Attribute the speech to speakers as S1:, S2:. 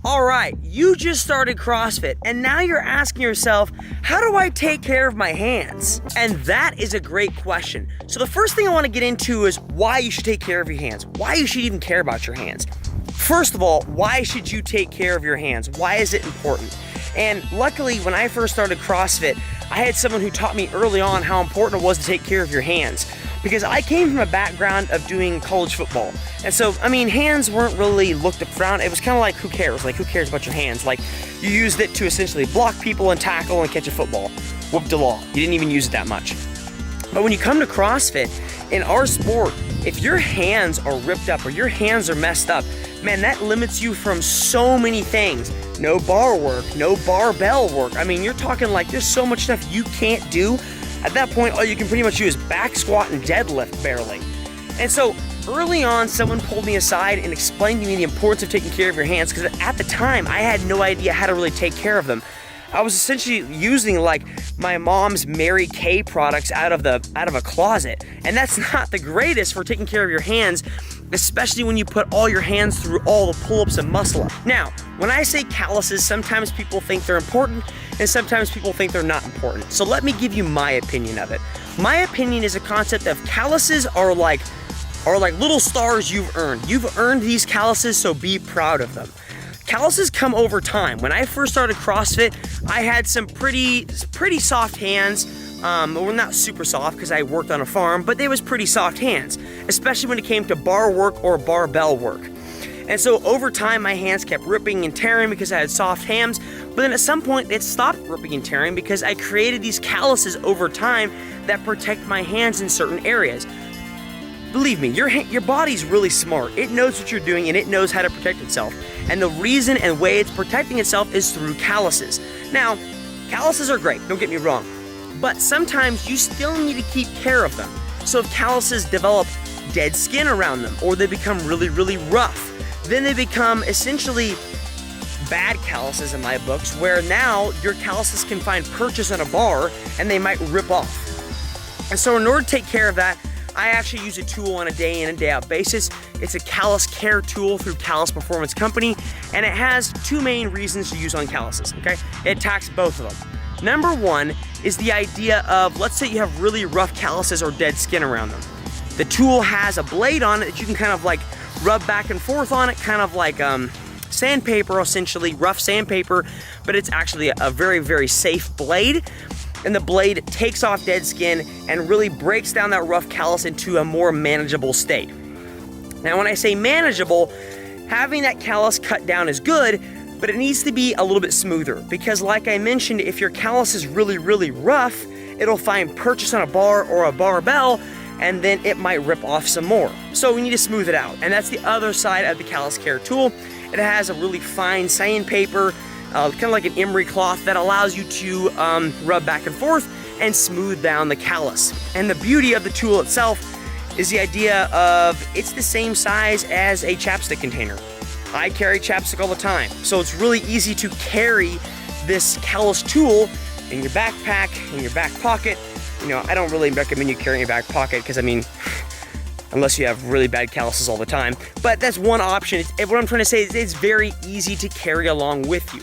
S1: All right, you just started CrossFit and now you're asking yourself, how do I take care of my hands? And that is a great question. So the first thing I want to get into is why you should take care of your hands, why you should even care about your hands. First of all, why should you take care of your hands? Why is it important? And luckily, when I first started CrossFit, I had someone who taught me early on how important it was to take care of your hands. Because I came from a background of doing college football. And so, hands weren't really looked around. It was kind of like, who cares? Like, who cares about your hands? Like, you used it to essentially block people and tackle and catch a football. Whoop-de-law. You didn't even use it that much. But when you come to CrossFit, in our sport, if your hands are ripped up or your hands are messed up, man, that limits you from so many things. No bar work, no barbell work. You're talking like there's so much stuff you can't do. At that point, all you can pretty much do is back squat and deadlift barely. And so early on, someone pulled me aside and explained to me the importance of taking care of your hands, because at the time, I had no idea how to really take care of them. I was essentially using like my mom's Mary Kay products out of a closet. And that's not the greatest for taking care of your hands, especially when you put all your hands through all the pull-ups and muscle up. Now, when I say calluses, sometimes people think they're important and sometimes people think they're not important. So let me give you my opinion of it. My opinion is a concept of calluses are like little stars you've earned. You've earned these calluses, so be proud of them. Calluses come over time. When I first started CrossFit, I had some pretty soft hands. Well, not super soft because I worked on a farm, but they was pretty soft hands, especially when it came to bar work or barbell work. And so over time, my hands kept ripping and tearing because I had soft hands, but then at some point it stopped ripping and tearing because I created these calluses over time that protect my hands in certain areas. Believe me, your body's really smart. It knows what you're doing and it knows how to protect itself. And the reason and way it's protecting itself is through calluses. Now, calluses are great, don't get me wrong, but sometimes you still need to keep care of them. So if calluses develop dead skin around them or they become really, really rough, then they become essentially bad calluses in my books, where now your calluses can find purchase on a bar and they might rip off. And so in order to take care of that, I actually use a tool on a day in and day out basis. It's a callus care tool through Callus Performance company, and it has two main reasons to use on calluses, okay? It attacks both of them. Number one is the idea of, let's say you have really rough calluses or dead skin around them. The tool has a blade on it that you can kind of like rub back and forth on it, kind of like sandpaper, essentially, rough sandpaper, but it's actually a very, very safe blade. And the blade takes off dead skin and really breaks down that rough callus into a more manageable state. Now, when I say manageable, having that callus cut down is good, but it needs to be a little bit smoother, because like I mentioned, if your callus is really, really rough, it'll find purchase on a bar or a barbell, and then it might rip off some more. So we need to smooth it out. And that's the other side of the callus care tool. It has a really fine sandpaper, kind of like an emery cloth that allows you to rub back and forth and smooth down the callus. And the beauty of the tool itself is the idea of it's the same size as a chapstick container. I carry chapstick all the time, so it's really easy to carry this callus tool in your backpack, in your back pocket. You know, I don't really recommend you carry in your back pocket because, unless you have really bad calluses all the time. But that's one option. What I'm trying to say is it's very easy to carry along with you.